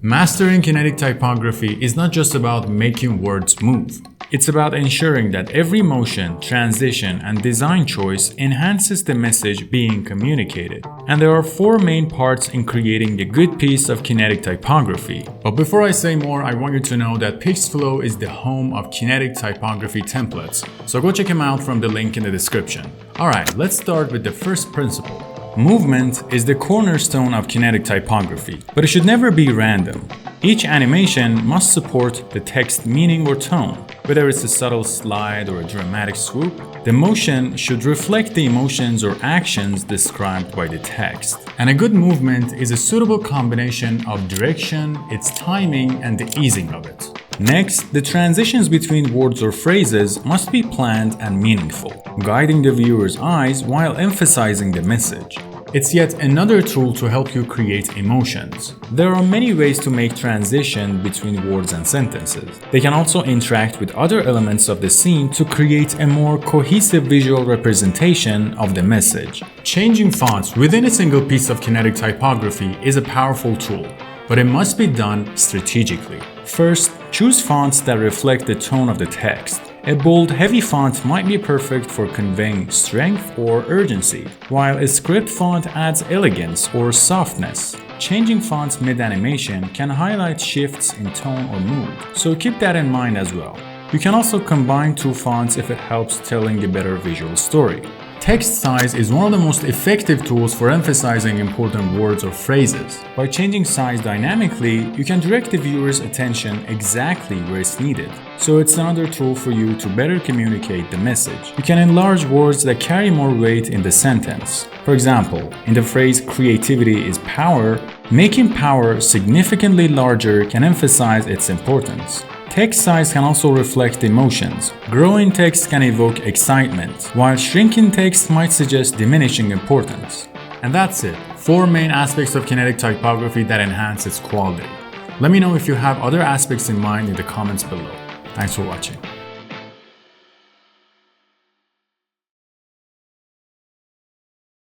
Mastering kinetic typography is not just about making words move. It's about ensuring that every motion, transition, and design choice enhances the message being communicated. And there are four main parts in creating a good piece of kinetic typography. But before I say more, I want you to know that Pixflow is the home of kinetic typography templates, so go check them out from the link in the description. Alright, let's start with the first principle. Movement is the cornerstone of kinetic typography, but it should never be random. Each animation must support the text meaning or tone. Whether it's a subtle slide or a dramatic swoop, the motion should reflect the emotions or actions described by the text. And a good movement is a suitable combination of direction, its timing, and the easing of it. Next, the transitions between words or phrases must be planned and meaningful, guiding the viewer's eyes while emphasizing the message. It's yet another tool to help you create emotions. There are many ways to make transition between words and sentences. They can also interact with other elements of the scene to create a more cohesive visual representation of the message. Changing fonts within a single piece of kinetic typography is a powerful tool, but it must be done strategically. First, choose fonts that reflect the tone of the text. A bold, heavy font might be perfect for conveying strength or urgency, while a script font adds elegance or softness. Changing fonts mid-animation can highlight shifts in tone or mood, so keep that in mind as well. You can also combine two fonts if it helps telling a better visual story. Text size is one of the most effective tools for emphasizing important words or phrases. By changing size dynamically, you can direct the viewer's attention exactly where it's needed. So it's another tool for you to better communicate the message. You can enlarge words that carry more weight in the sentence. For example, in the phrase "creativity is power," making power significantly larger can emphasize its importance. Text size can also reflect emotions. Growing text can evoke excitement, while shrinking text might suggest diminishing importance. And that's it. 4 main aspects of kinetic typography that enhance its quality. Let me know if you have other aspects in mind in the comments below. Thanks for watching.